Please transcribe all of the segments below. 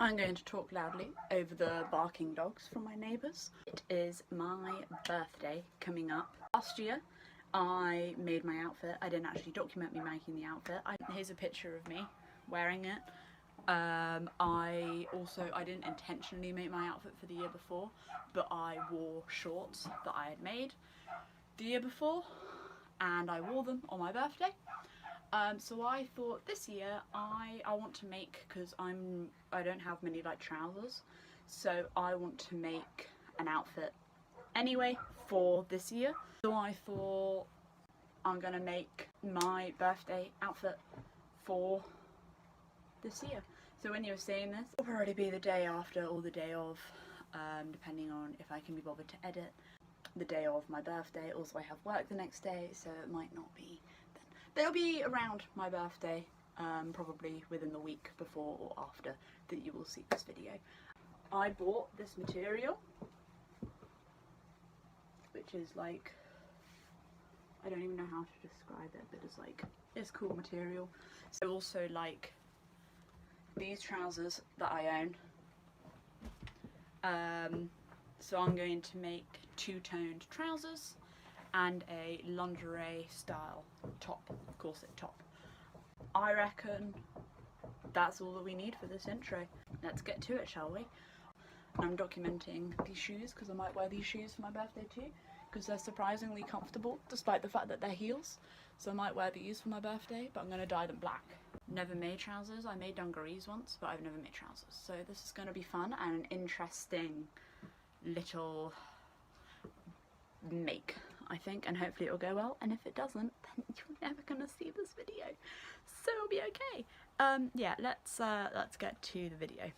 I'm going to talk loudly over the barking dogs from my neighbours. It is my birthday coming up. Last year I made my outfit. I didn't actually document me making the outfit. Here's a picture of me wearing it. I didn't intentionally make my outfit for the year before, but I wore shorts that I had made the year before and I wore them on my birthday. So I thought this year I want to make, because I don't have many like trousers, so I want to make an outfit anyway for this year. So I thought I'm gonna make my birthday outfit for this year. So when you're seeing this, it'll probably be the day after or the day of, depending on if I can be bothered to edit. The day of my birthday. Also I have work the next day, so it might not be then. They'll be around my birthday, probably within the week before or after that you will see this video. I bought this material, which is like, I don't even know how to describe it, but it's cool material. So also like these trousers that I own. So I'm going to make two-toned trousers and a lingerie style top, corset top. I reckon that's all that we need for this intro. Let's get to it, shall we? I'm documenting these shoes because I might wear these shoes for my birthday too, because they're surprisingly comfortable despite the fact that they're heels. So I might wear these for my birthday, but I'm going to dye them black. Never made trousers. I made dungarees once, but I've never made trousers. So this is going to be fun and an interesting little make, I think, and hopefully it'll go well, and if it doesn't, then you're never gonna see this video, so it'll be okay. Yeah, let's get to the video.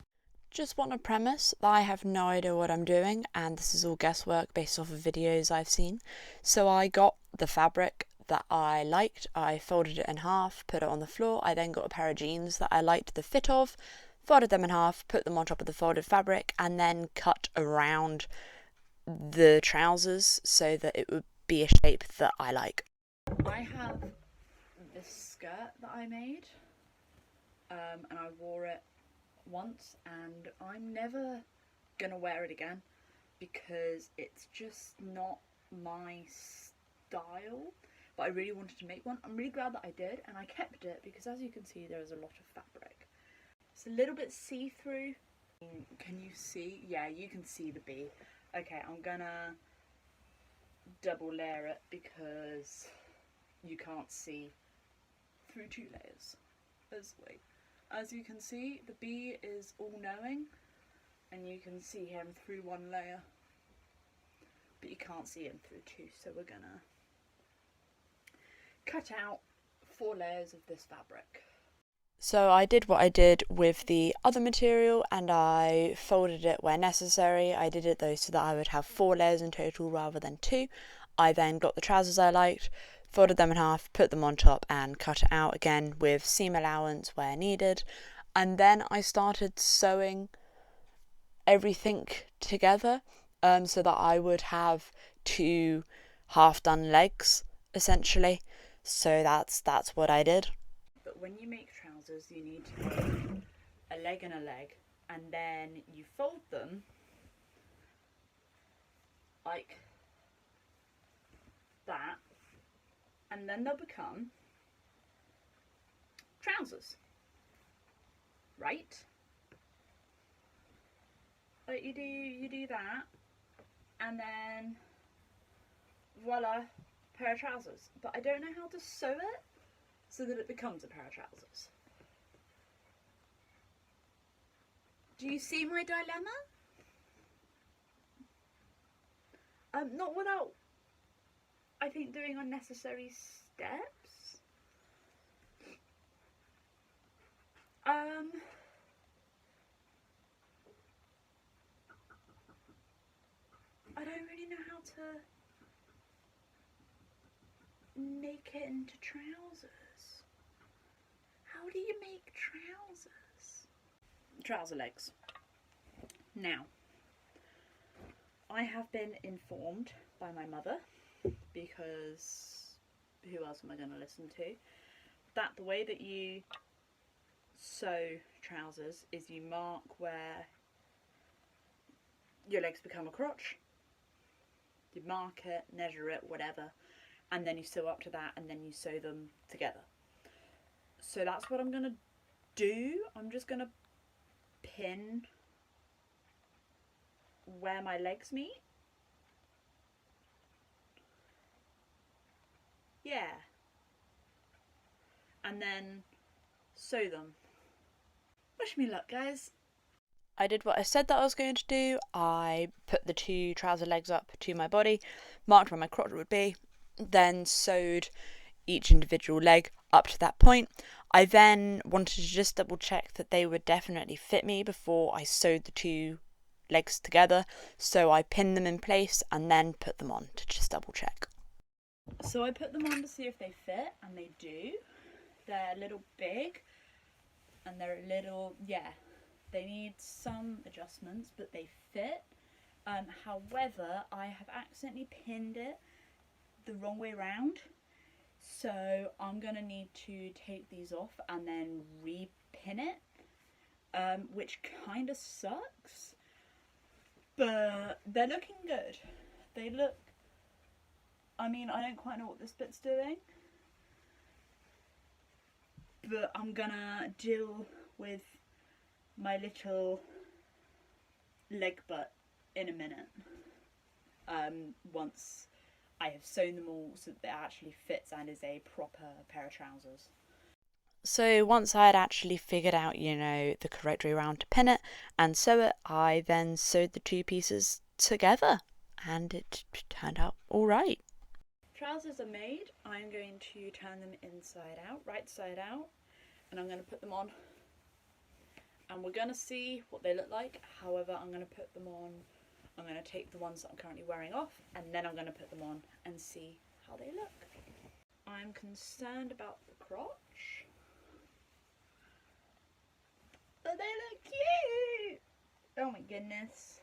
Just want to premise that I have no idea what I'm doing, and this is all guesswork based off of videos I've seen. So I got the fabric that I liked, I folded it in half, put it on the floor. I then got a pair of jeans that I liked the fit of, folded them in half, put them on top of the folded fabric, and then cut around the trousers so that it would be a shape that I like. I have this skirt that I made, and I wore it once, and I'm never gonna wear it again because it's just not my style. But I really wanted to make one. I'm really glad that I did, and I kept it because, as you can see, there is a lot of fabric. It's a little bit see-through. Can you see? Yeah, you can see the bee. Okay, I'm gonna double layer it because you can't see through two layers. As you can see, the bee is all-knowing, and you can see him through one layer, but you can't see him through two, so we're gonna cut out 4 layers of this fabric. So I did what I did with the other material, and I folded it where necessary. I did it though so that I would have 4 layers in total rather than 2. I then got the trousers I liked, folded them in half, put them on top and cut it out again with seam allowance where needed. And then I started sewing everything together so that I would have 2 half-done legs essentially. So that's what I did. But when you make trousers, you need to make a leg and a leg, and then you fold them like that, and then they'll become trousers, right? Like you do that, and then voila, pair of trousers. But I don't know how to sew it so that it becomes a pair of trousers. Do you see my dilemma? Not without, I think, doing unnecessary steps. I don't really know how to make it into trousers. How do you make trousers? Trouser legs. Now, I have been informed by my mother, because who else am I going to listen to, that the way that you sew trousers is you mark where your legs become a crotch. You mark it, measure it, whatever, and then you sew up to that, and then you sew them together. So that's what I'm gonna do. I'm just gonna pin where my legs meet. Yeah. And then sew them. Wish me luck, guys. I did what I said that I was going to do. I put the 2 trouser legs up to my body, marked where my crotch would be, then sewed each individual leg up to that point. I then wanted to just double check that they would definitely fit me before I sewed the 2 legs together, so I pinned them in place and then put them on to just double check. So I put them on to see if they fit, and they do. They're a little big, and they're a little, yeah, they need some adjustments, but they fit. However, I have accidentally pinned it the wrong way round, so I'm gonna need to take these off and then re-pin it, which kind of sucks, but they're looking good. They look, I mean, I don't quite know what this bit's doing, but I'm gonna deal with my little leg butt in a minute, once I have sewn them all so that it actually fits and is a proper pair of trousers. So once I had actually figured out, the correct way around to pin it and sew it, I then sewed the 2 pieces together, and it turned out alright. Trousers are made. I'm going to turn them inside out, right side out, and I'm going to put them on, and we're going to see what they look like. However, I'm going to put them on, I'm going to take the ones that I'm currently wearing off, and then I'm going to put them on and see how they look. I'm concerned about the crotch, but they look cute! Oh my goodness.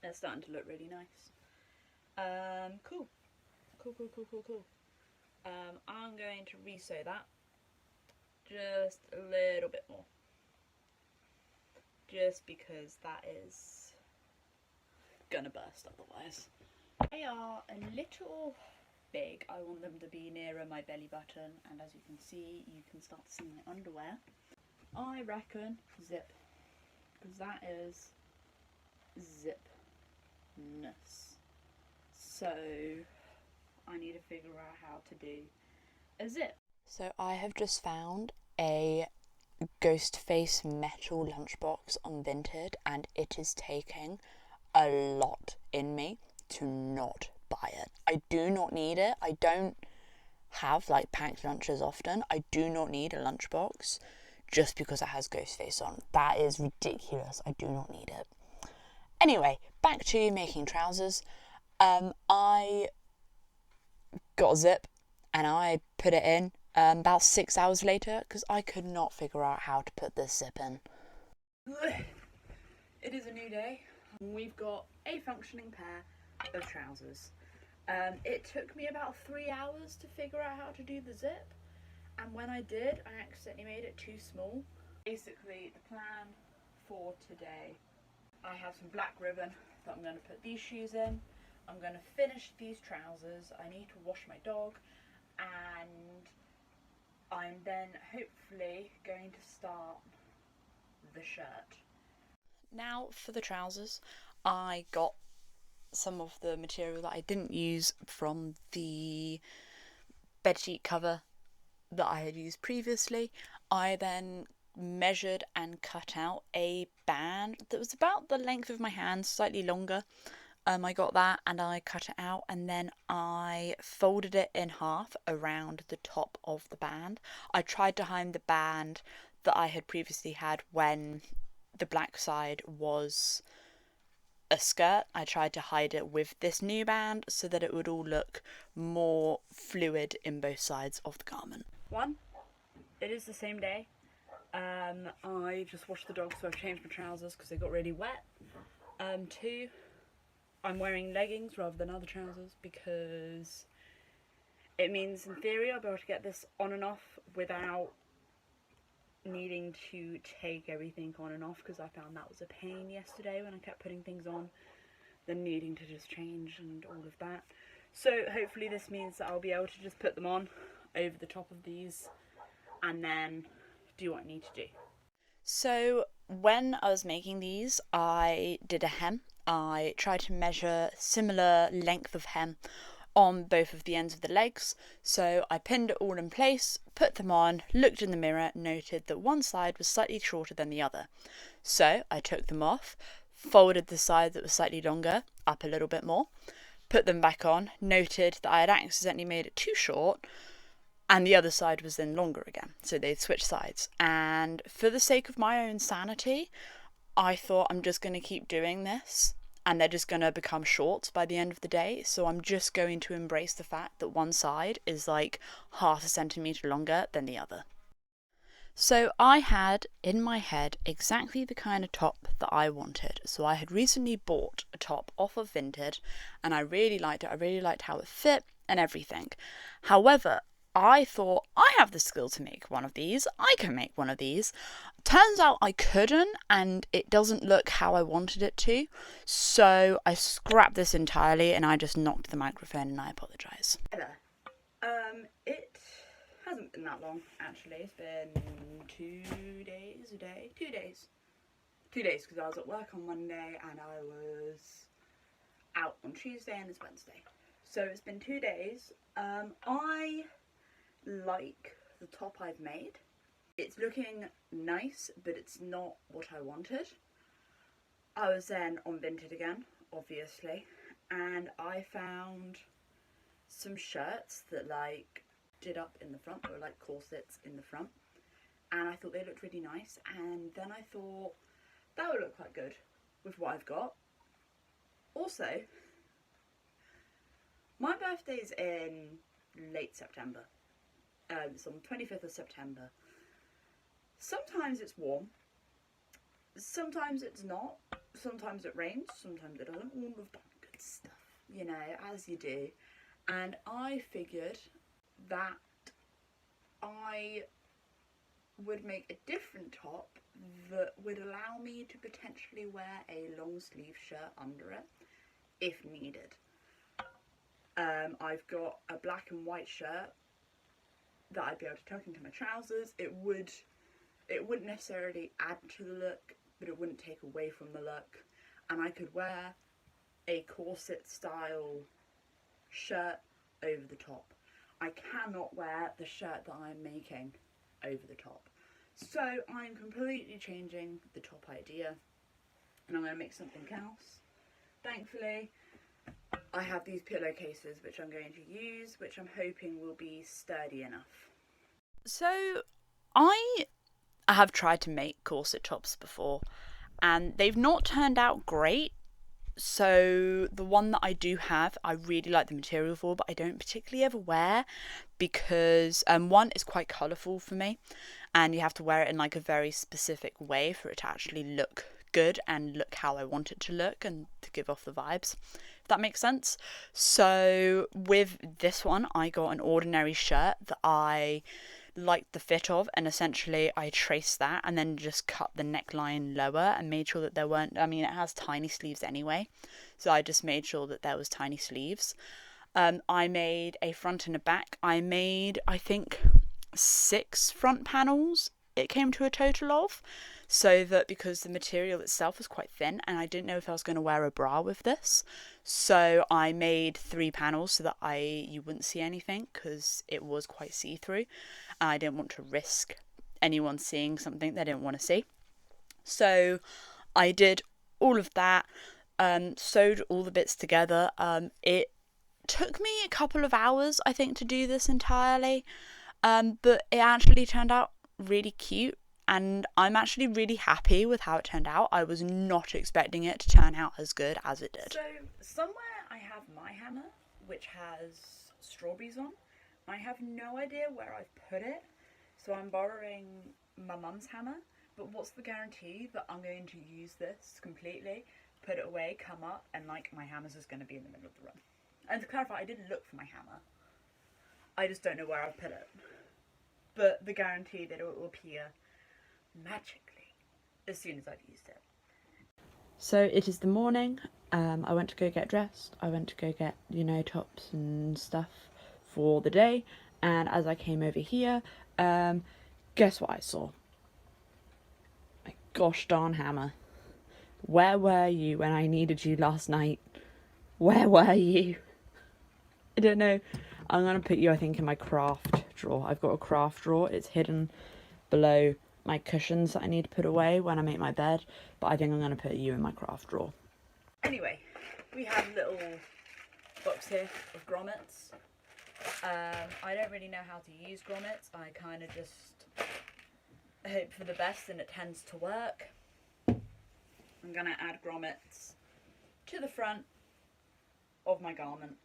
They're starting to look really nice. Cool. I'm going to re-sew that just a little bit more, just because that is gonna burst otherwise. They are a little big. I want them to be nearer my belly button, and as you can see, you can start to see my underwear. I reckon zip, because that is zipness. So I need to figure out how to do a zip. So I have just found a Ghostface metal lunchbox on Vinted, and it is taking a lot in me to not buy it. I do not need it. I don't have packed lunches often. I do not need a lunchbox just because it has Ghostface on. That is ridiculous. I do not need it. Anyway, back to making trousers. I got a zip and I put it in about 6 hours later because I could not figure out how to put this zip in. It is a new day. We've got a functioning pair of trousers. It took me about 3 hours to figure out how to do the zip, and when I did, I accidentally made it too small. Basically, the plan for today, I have some black ribbon that I'm going to put these shoes in. I'm going to finish these trousers. I need to wash my dog, and I'm then hopefully going to start the shirt. Now for the trousers, I got some of the material that I didn't use from the bedsheet cover that I had used previously. I then measured and cut out a band that was about the length of my hand, slightly longer. I got that and I cut it out, and then I folded it in half around the top of the band. I tried to hide the band that I had previously had when the black side was a skirt. I tried to hide it with this new band so that it would all look more fluid in both sides of the garment. 1, it is the same day. I just washed the dog, so I've changed my trousers because they got really wet. 2, I'm wearing leggings rather than other trousers because it means in theory I'll be able to get this on and off without needing to take everything on and off because I found that was a pain yesterday when I kept putting things on, then needing to just change and all of that. So hopefully this means that I'll be able to just put them on over the top of these and then do what I need to do. So when I was making these, I did a hem. I tried to measure similar length of hem on both of the ends of the legs. So I pinned it all in place, put them on, looked in the mirror, noted that one side was slightly shorter than the other. So I took them off, folded the side that was slightly longer up a little bit more, put them back on, noted that I had accidentally made it too short, and the other side was then longer again. So they'd switch sides. And for the sake of my own sanity, I thought I'm just going to keep doing this and they're just going to become shorts by the end of the day. So I'm just going to embrace the fact that one side is like half a centimetre longer than the other. So I had in my head exactly the kind of top that I wanted. So I had recently bought a top off of Vinted and I really liked it. I really liked how it fit and everything. However, I thought, I have the skill to make one of these. I can make one of these. Turns out I couldn't, and it doesn't look how I wanted it to. So I scrapped this entirely, and I just knocked the microphone, and I apologise. It hasn't been that long, actually. It's been 2 days, a day? 2 days. 2 days, because I was at work on Monday, and I was out on Tuesday, and it's Wednesday. So it's been 2 days. I like the top I've made. It's looking nice, but it's not what I wanted. I was then on Vinted again, obviously, and I found some shirts that like did up in the front. They were like corsets in the front, and I thought they looked really nice, and then I thought that would look quite good with what I've got. Also, my birthday's in late September. It's on the 25th of September. Sometimes it's warm, sometimes it's not, sometimes it rains, sometimes it doesn't, all of that good stuff, you know, as you do. And I figured that I would make a different top that would allow me to potentially wear a long sleeve shirt under it if needed. I've got a black and white shirt that I'd be able to tuck into my trousers. It wouldn't necessarily add to the look, but it wouldn't take away from the look. And I could wear a corset style shirt over the top. I cannot wear the shirt that I'm making over the top. So I'm completely changing the top idea and I'm going to make something else. Thankfully, I have these pillowcases which I'm going to use, which I'm hoping will be sturdy enough. So I have tried to make corset tops before and they've not turned out great. So the one that I do have, I really like the material for, but I don't particularly ever wear because one, it's quite colourful for me and you have to wear it in like a very specific way for it to actually look good and look how I want it to look and to give off the vibes, if that makes sense. So with this one, I got an ordinary shirt that I liked the fit of, and essentially I traced that and then just cut the neckline lower and made sure that there weren't, I mean it has tiny sleeves anyway, so I just made sure that there was tiny sleeves. I made a front and a back. I made, I think, 6 front panels it came to a total of, so that because the material itself was quite thin and I didn't know if I was going to wear a bra with this, so I made 3 panels so that you wouldn't see anything because it was quite see-through and I didn't want to risk anyone seeing something they didn't want to see. So I did all of that, sewed all the bits together. It took me a couple of hours, I think, to do this entirely, but it actually turned out really cute and I'm actually really happy with how it turned out. I was not expecting it to turn out as good as it did. So somewhere I have my hammer which has strawberries on. I have no idea where I've put it, so I'm borrowing my mum's hammer, but what's the guarantee that I'm going to use this completely, put it away, come up, and like my hammer's just going to be in the middle of the room. And to clarify, I didn't look for my hammer. I just don't know where I've put it. But the guarantee that it will appear magically as soon as I'd used it. So it is the morning. I went to go get dressed. I went to go get, you know, tops and stuff for the day. And as I came over here, guess what I saw? My gosh darn hammer. Where were you when I needed you last night? Where were you? I don't know. I'm going to put you, I think, in my craft drawer. I've got a craft drawer. It's hidden below my cushions that I need to put away when I make my bed. But I think I'm going to put you in my craft drawer. Anyway, we have a little box here of grommets. I don't really know how to use grommets. I kind of just hope for the best and it tends to work. I'm going to add grommets to the front of my garment.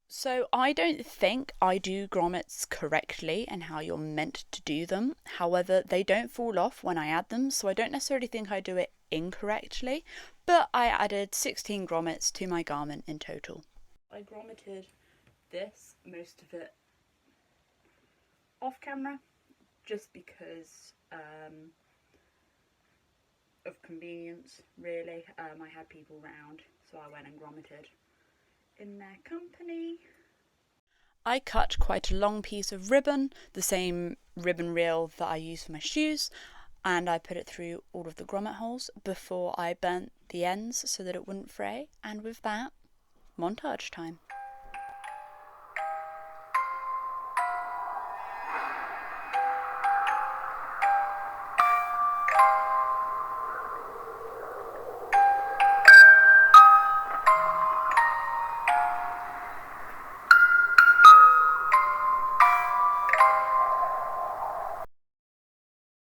So I don't think I do grommets correctly and how you're meant to do them. However, they don't fall off when I add them, so I don't necessarily think I do it incorrectly, but I added 16 grommets to my garment in total. I grommeted this, most of it off camera, just because of convenience, really. I had people round, so I went and grommeted in their company. I cut quite a long piece of ribbon, the same ribbon reel that I use for my shoes, and I put it through all of the grommet holes before I burnt the ends so that it wouldn't fray. And with that, montage time.